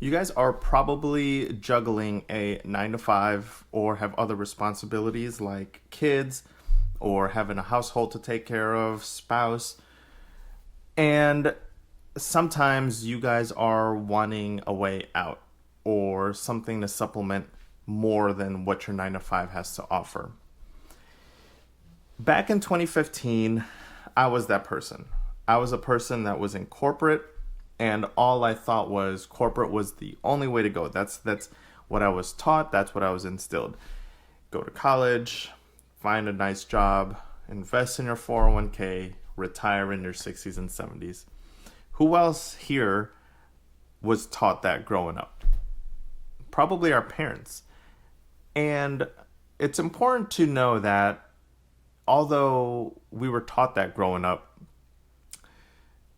You guys are probably juggling a 9 to 5 or have other responsibilities like kids or having a household to take care of, spouse. And sometimes you guys are wanting a way out or something to supplement more than what your 9 to 5 has to offer. Back in 2015, I was that person. I was a person that was in corporate, and all I thought was corporate was the only way to go. That's what I was taught, that's what I was instilled. Go to college, find a nice job, invest in your 401k, retire in your 60s and 70s. Who else here was taught that growing up? Probably our parents. And it's important to know that although we were taught that growing up,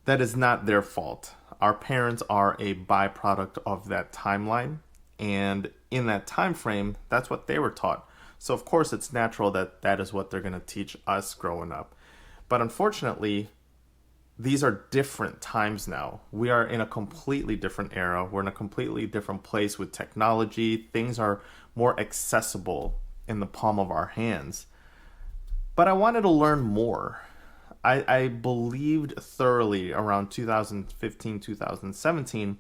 that is not their fault. Our parents are a byproduct of that timeline, and in that time frame, that's what they were taught. So of course, it's natural that that is what they're going to teach us growing up. But unfortunately, these are different times now. We are in a completely different era. We're in a completely different place with technology. Things are more accessible in the palm of our hands. But I wanted to learn more. I believed thoroughly around 2015, 2017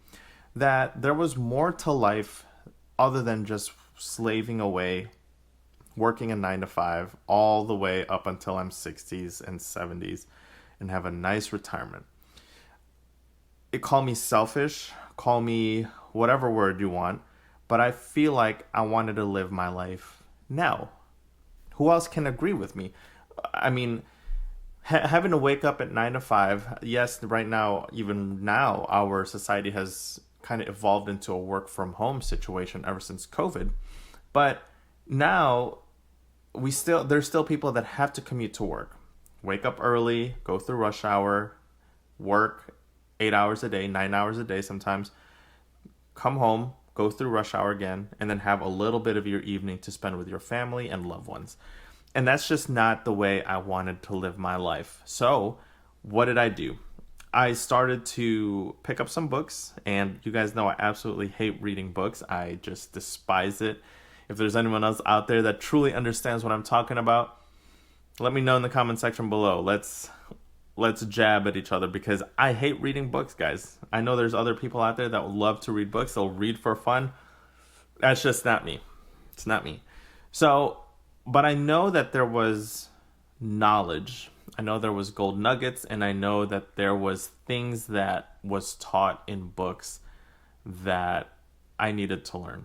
that there was more to life other than just slaving away, working a 9 to 5 all the way up until I'm 60s and 70s and have a nice retirement. Call me selfish, call me whatever word you want, but I feel like I wanted to live my life now. Who else can agree with me? I mean, having to wake up at 9 to 5, yes, right now, even now, our society has kind of evolved into a work from home situation ever since COVID. But now there's still people that have to commute to work, wake up early, go through rush hour, work 8 hours a day, 9 hours a day sometimes, come home, go through rush hour again, and then have a little bit of your evening to spend with your family and loved ones. And that's just not the way I wanted to live my life. So, what did I do? I started to pick up some books, and you guys know I absolutely hate reading books. I just despise it. If there's anyone else out there that truly understands what I'm talking about, let me know in the comment section below. Let's jab at each other because I hate reading books, guys. I know there's other people out there that would love to read books. They'll read for fun. That's just not me. It's not me. So, but I know that there was knowledge. I know there was gold nuggets, and I know that there was things that was taught in books that I needed to learn.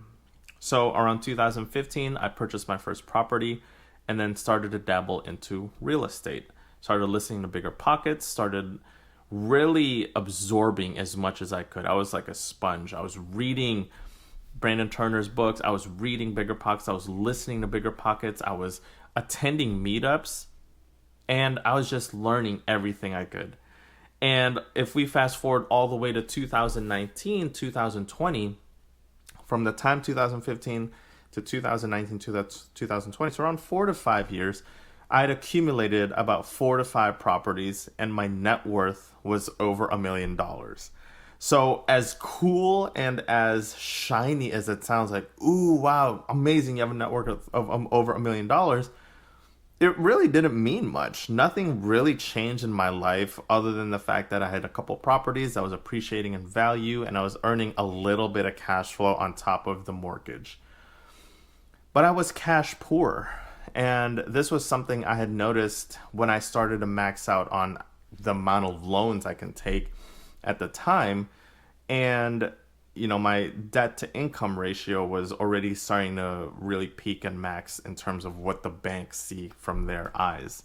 So around 2015, I purchased my first property and then started to dabble into real estate. Started listening to Bigger Pockets, started really absorbing as much as I could. I was like a sponge. I was reading Brandon Turner's books. I was reading Bigger Pockets. I was listening to Bigger Pockets. I was attending meetups, and I was just learning everything I could. And if we fast forward all the way to 2019, 2020, from the time 2015 to 2019 to 2020, so around 4 to 5 years, I had accumulated about 4 to 5 properties, and my net worth was over $1 million. So as cool and as shiny as it sounds, like, ooh, wow, amazing, you have a net worth of over $1 million, it really didn't mean much. Nothing really changed in my life other than the fact that I had a couple properties that was appreciating in value and I was earning a little bit of cash flow on top of the mortgage. But I was cash poor. And this was something I had noticed when I started to max out on the amount of loans I can take at the time. And, my debt to income ratio was already starting to really peak and max in terms of what the banks see from their eyes.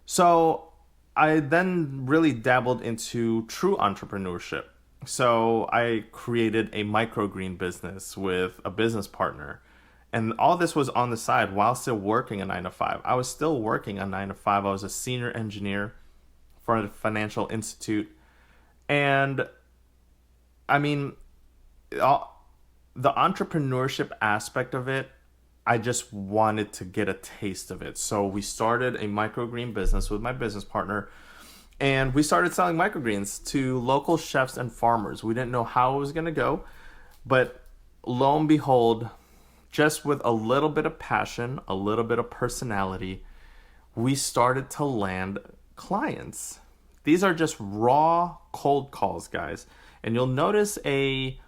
So I then really dabbled into true entrepreneurship. So I created a microgreen business with a business partner. And all this was on the side while still working a 9 to 5. I was still working a 9 to 5. I was a senior engineer for a financial institute. And I mean, the entrepreneurship aspect of it, I just wanted to get a taste of it. So we started a microgreen business with my business partner. And we started selling microgreens to local chefs and farmers. We didn't know how it was going to go. But lo and behold, just with a little bit of passion, a little bit of personality, we started to land clients. These are just raw cold calls, guys. And you'll notice a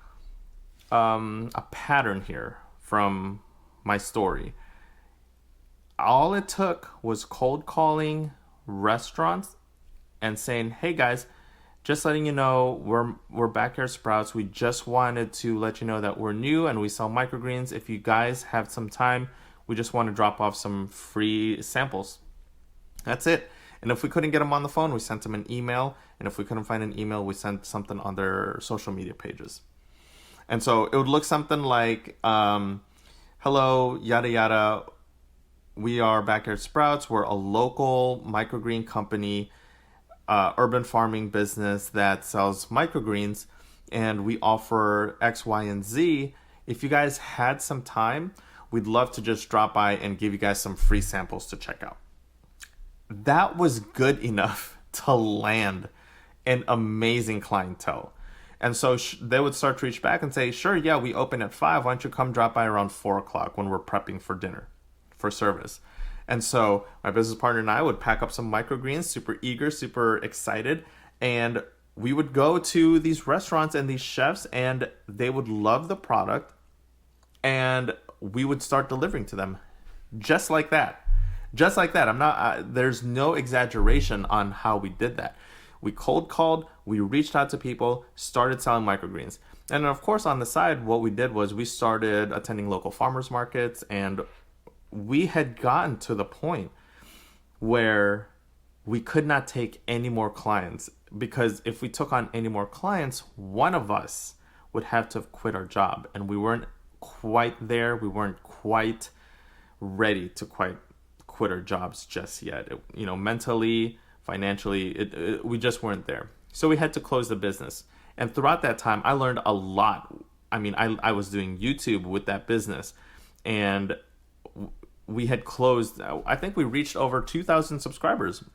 pattern here from my story. All it took was cold calling restaurants and saying, "Hey guys, just letting you know we're Backyard Sprouts. We just wanted to let you know that we're new and we sell microgreens. If you guys have some time, we just want to drop off some free samples." That's it. And if we couldn't get them on the phone, we sent them an email. And if we couldn't find an email, we sent something on their social media pages. And so it would look something like, hello, yada yada. We are Backyard Sprouts. We're a local microgreen company, urban farming business that sells microgreens, and we offer X, Y, and Z. If you guys had some time, we'd love to just drop by and give you guys some free samples to check out. That was good enough to land an amazing clientele. And so they would start to reach back and say, "Sure, yeah, we open at 5. Why don't you come drop by around 4 o'clock when we're prepping for dinner, for service?" And so my business partner and I would pack up some microgreens, super eager, super excited. And we would go to these restaurants and these chefs, and they would love the product. And we would start delivering to them just like that. Just like that. There's no exaggeration on how we did that. We cold called, we reached out to people, started selling microgreens. And of course, on the side, what we did was we started attending local farmers markets, and we had gotten to the point where we could not take any more clients, because if we took on any more clients, one of us would have to quit our job. And we weren't quite there. We weren't quite ready to quite quit our jobs just yet. Mentally, financially, we just weren't there. So we had to close the business. And throughout that time, I learned a lot. I mean, I was doing YouTube with that business, and we had closed, I think we reached over 2,000 subscribers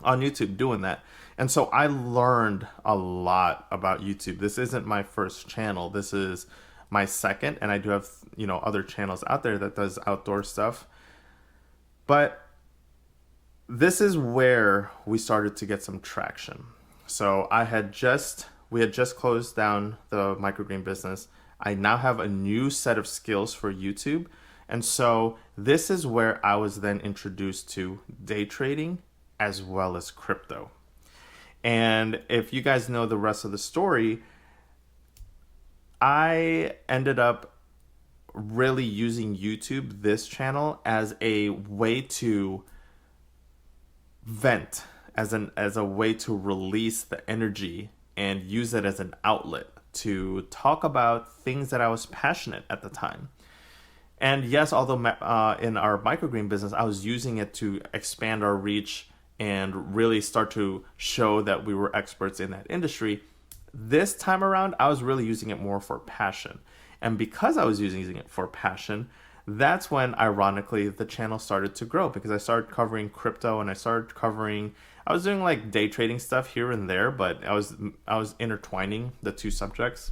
on YouTube doing that. And so I learned a lot about YouTube. This isn't my first channel. This is my second, and I do have, other channels out there that does outdoor stuff. But this is where we started to get some traction. So we had just closed down the microgreen business. I now have a new set of skills for YouTube. And so this is where I was then introduced to day trading as well as crypto. And if you guys know the rest of the story, I ended up really using YouTube, this channel, as a way to vent, as a way to release the energy and use it as an outlet to talk about things that I was passionate at the time. And yes, although in our microgreen business, I was using it to expand our reach and really start to show that we were experts in that industry, this time around, I was really using it more for passion. And because I was using it for passion, that's when, ironically, the channel started to grow, because I started covering crypto, and I was doing like day trading stuff here and there, but I was intertwining the two subjects.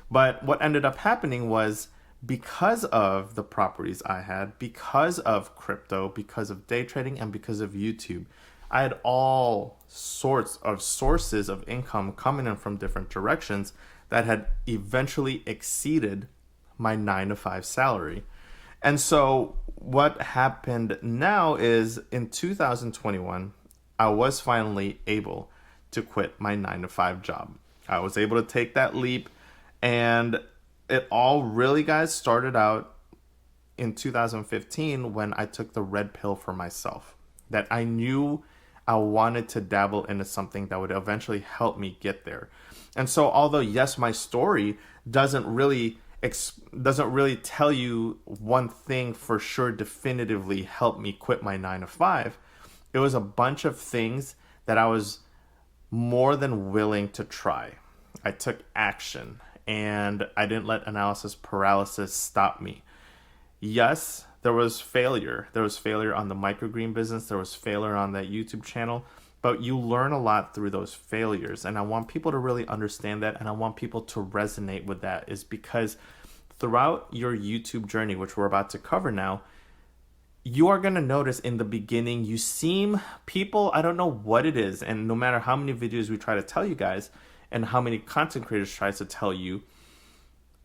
But what ended up happening was, because of the properties I had, because of crypto, because of day trading, and because of YouTube, I had all sorts of sources of income coming in from different directions that had eventually exceeded my 9-to-5 salary. And so what happened now is, in 2021, I was finally able to quit my 9-to-5 job. I was able to take that leap, and it all really, guys, started out in 2015 when I took the red pill for myself. That I knew I wanted to dabble into something that would eventually help me get there. And so, although yes, my story doesn't really tell you one thing for sure definitively helped me quit my 9-to-5, it was a bunch of things that I was more than willing to try. I took action, and I didn't let analysis paralysis stop me. Yes, there was failure. There was failure on the microgreen business. There was failure on that YouTube channel. but you learn a lot through those failures. And I want people to really understand that, and I want people to resonate with that, is because throughout your YouTube journey, which we're about to cover now, you are going to notice in the beginning, you seem, people, I don't know what it is, and no matter how many videos we try to tell you guys and how many content creators try to tell you,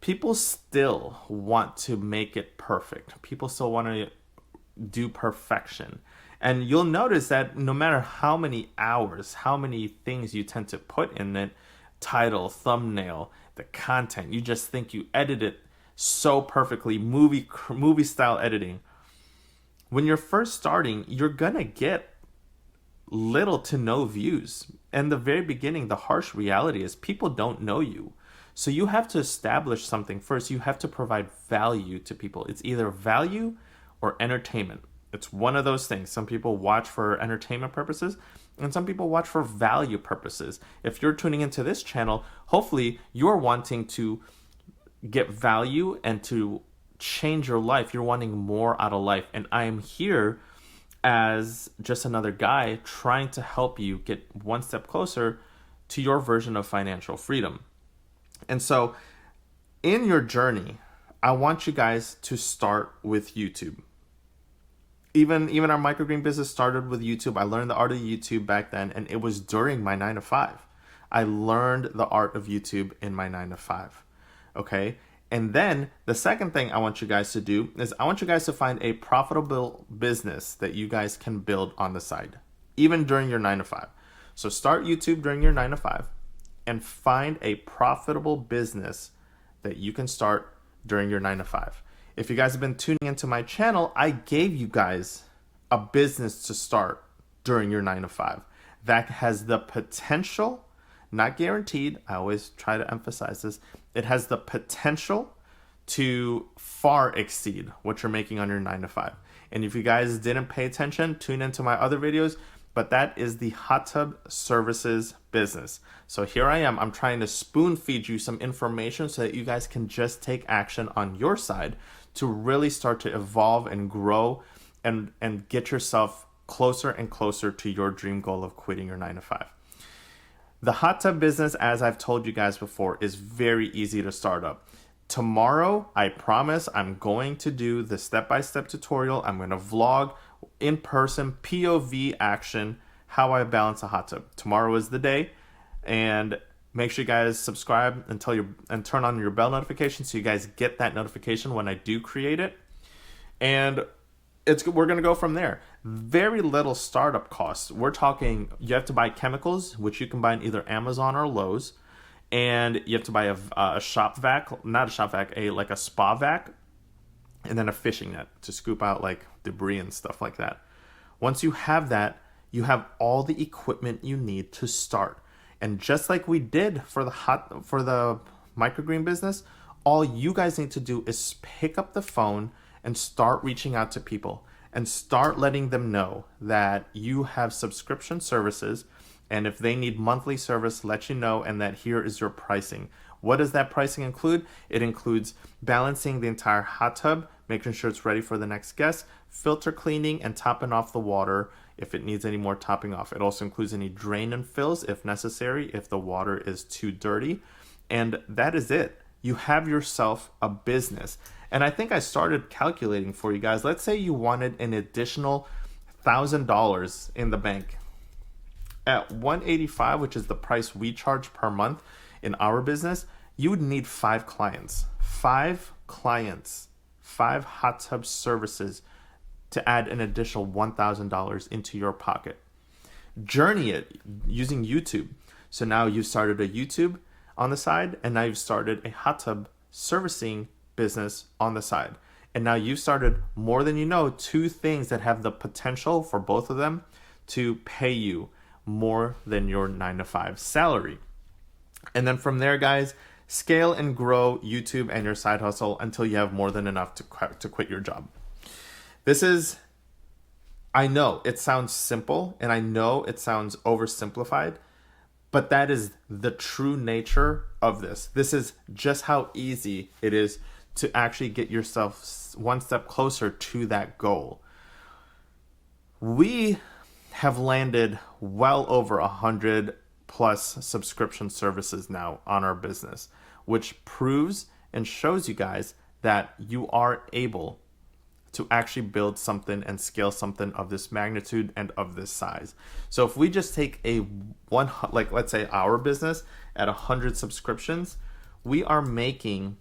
people still want to make it perfect. People still want to do perfection. And you'll notice that no matter how many hours, how many things you tend to put in it, title, thumbnail, the content, you just think you edit it so perfectly, movie style editing. When you're first starting, you're gonna get little to no views. In the very beginning, the harsh reality is people don't know you. So you have to establish something first. You have to provide value to people. It's either value or entertainment. It's one of those things. Some people watch for entertainment purposes, and some people watch for value purposes. If you're tuning into this channel, hopefully you're wanting to get value and to change your life. You're wanting more out of life. And I am here as just another guy trying to help you get one step closer to your version of financial freedom. And so in your journey, I want you guys to start with YouTube. Even our microgreen business started with YouTube. I learned the art of YouTube back then, and it was during my 9 to 5. I learned the art of YouTube in my 9 to 5. Okay? And then the second thing I want you guys to do is I want you guys to find a profitable business that you guys can build on the side, even during your 9 to 5. So start YouTube during your 9 to 5 and find a profitable business that you can start during your 9 to 5. If you guys have been tuning into my channel, I gave you guys a business to start during your 9 to 5 that has the potential, not guaranteed, I always try to emphasize this, it has the potential to far exceed what you're making on your 9 to 5. And if you guys didn't pay attention, tune into my other videos, but that is the hot tub services business. So here I am, I'm trying to spoon feed you some information so that you guys can just take action on your side to really start to evolve and grow and get yourself closer and closer to your dream goal of quitting your 9 to 5. The hot tub business, as I've told you guys before, is very easy to start up. Tomorrow, I promise, I'm going to do the step-by-step tutorial. I'm going to vlog in person, POV action, how I balance a hot tub. Tomorrow is the day, and make sure you guys subscribe and turn on your bell notification so you guys get that notification when I do create it. And we're going to go from there. Very little startup costs. We're talking, you have to buy chemicals, which you can buy in either Amazon or Lowe's. And you have to buy a shop vac, not a shop vac, like a spa vac, and then a fishing net to scoop out like debris and stuff like that. Once you have that, you have all the equipment you need to start. And just like we did for the microgreen business, all you guys need to do is pick up the phone and start reaching out to people and start letting them know that you have subscription services, and if they need monthly service, let you know, and that here is your pricing. What does that pricing include? It includes balancing the entire hot tub, making sure it's ready for the next guest, filter cleaning, and topping off the water if it needs any more topping off. It also includes any drain and fills if necessary, if the water is too dirty. And that is it. You have yourself a business. And I think I started calculating for you guys. Let's say you wanted an additional $1,000 in the bank. At $185, which is the price we charge per month in our business, you would need 5 clients. 5 clients, 5 hot tub services to add an additional $1,000 into your pocket. Journey it using YouTube. So now you've started a YouTube on the side, and now you've started a hot tub servicing business on the side. And now you've started, more than you know, 2 things that have the potential for both of them to pay you more than your 9 to 5 salary. And then from there, guys, scale and grow YouTube and your side hustle until you have more than enough to quit your job. This is, I know it sounds simple and I know it sounds oversimplified, but that is the true nature of this. This is just how easy it is to actually get yourself one step closer to that goal. We have landed well over 100+ subscription services now on our business, which proves and shows you guys that you are able to actually build something and scale something of this magnitude and of this size. So if we just take like let's say our business at 100 subscriptions, we are making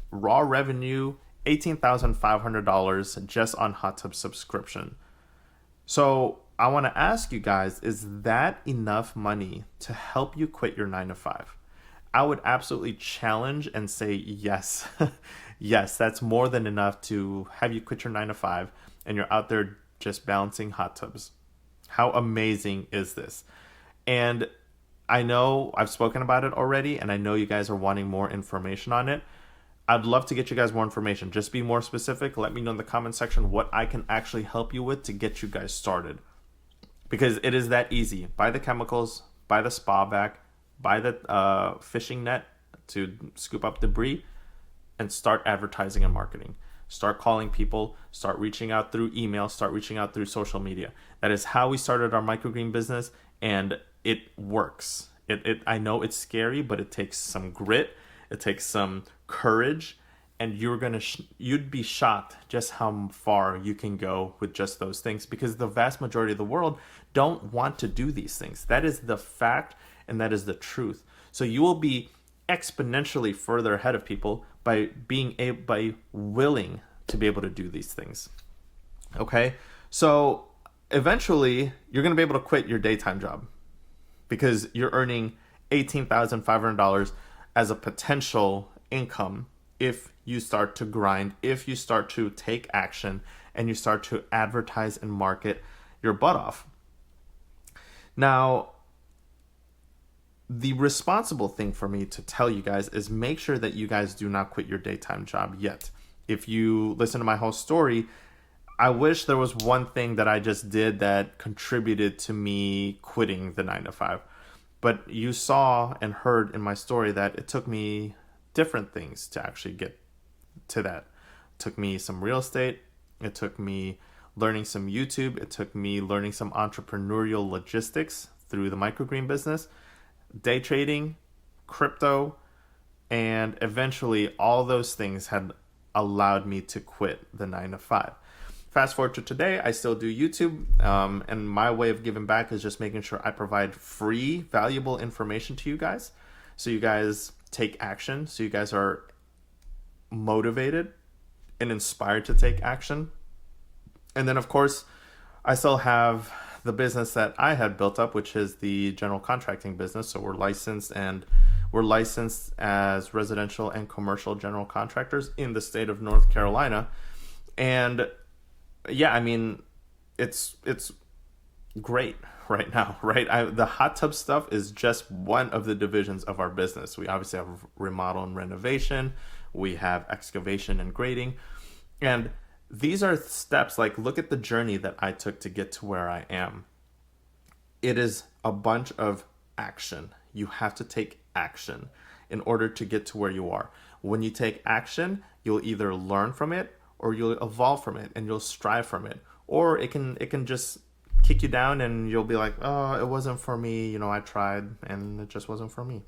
raw revenue $18,500 just on Hot Tub subscription. So I want to ask you guys, is that enough money to help you quit your 9 to 5? I would absolutely challenge and say yes. Yes, that's more than enough to have you quit your 9 to 5 and you're out there just balancing hot tubs. How amazing is this? And I know I've spoken about it already, and I know you guys are wanting more information on it. I'd love to get you guys more information. Just be more specific. Let me know in the comment section what I can actually help you with to get you guys started. Because it is that easy. Buy the chemicals, buy the spa vac, buy the fishing net to scoop up debris, and start advertising and marketing. Start calling people, start reaching out through email, start reaching out through social media. That is how we started our microgreen business, and it works. I know it's scary, but it takes some grit, it takes some courage, and you'd be shocked just how far you can go with just those things, because the vast majority of the world don't want to do these things. That is the fact, and that is the truth. So you will be exponentially further ahead of people by willing to be able to do these things. Okay, so eventually you're going to be able to quit your daytime job because you're earning $18,500 as a potential income if you start to grind, if you start to take action, and you start to advertise and market your butt off. Now, the responsible thing for me to tell you guys is make sure that you guys do not quit your daytime job yet. If you listen to my whole story, I wish there was one thing that I just did that contributed to me quitting the 9 to 5. But you saw and heard in my story that it took me different things to actually get to that. It took me some real estate. It took me learning some YouTube. It took me learning some entrepreneurial logistics through the microgreen business, day trading, crypto, and eventually all those things had allowed me to quit the 9 to 5. Fast forward to today, I still do YouTube, and my way of giving back is just making sure I provide free, valuable information to you guys, so you guys take action, so you guys are motivated and inspired to take action. And then, of course, I still have the business that I had built up, which is the general contracting business. So we're licensed as residential and commercial general contractors in the state of North Carolina. And yeah, I mean, it's great right now, right? The hot tub stuff is just one of the divisions of our business. We obviously have remodel and renovation. We have excavation and grading. And these are steps, like look at the journey that I took to get to where I am. It is a bunch of action. You have to take action in order to get to where you are. When you take action, you'll either learn from it or you'll evolve from it and you'll strive from it. Or it can just kick you down and you'll be like, oh, it wasn't for me. I tried and it just wasn't for me.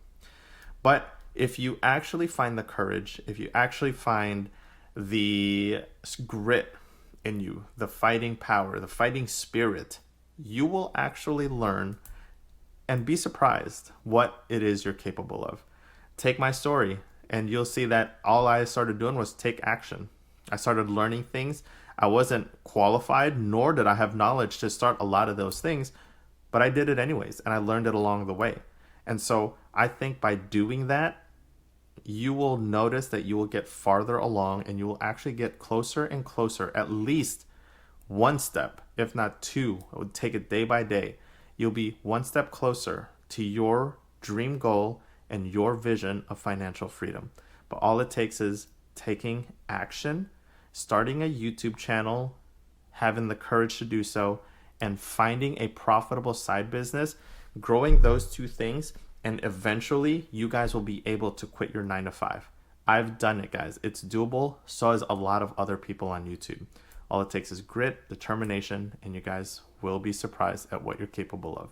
But if you actually find the courage, if you actually find the grit in you, the fighting power, the fighting spirit, you will actually learn and be surprised what it is you're capable of. Take my story and you'll see that all I started doing was take action. I started learning things. I wasn't qualified, nor did I have knowledge to start a lot of those things, but I did it anyways, and I learned it along the way. And so I think by doing that, you will notice that you will get farther along and you will actually get closer and closer, at least one step, if not two. I would take it day by day. You'll be one step closer to your dream goal and your vision of financial freedom. But all it takes is taking action, starting a YouTube channel, having the courage to do so, and finding a profitable side business, growing those two things, and eventually you guys will be able to quit your 9 to 5. I've done it, guys. It's doable. So is a lot of other people on YouTube. All it takes is grit, determination, and you guys will be surprised at what you're capable of.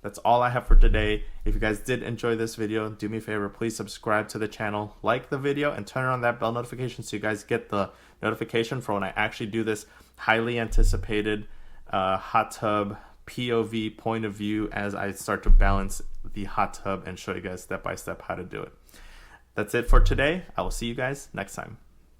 That's all I have for today. If you guys did enjoy this video, do me a favor, please subscribe to the channel, like the video, and turn on that bell notification so you guys get the notification for when I actually do this highly anticipated hot tub POV point of view as I start to balance the hot tub and show you guys step by step how to do it. That's it for today. I will see you guys next time.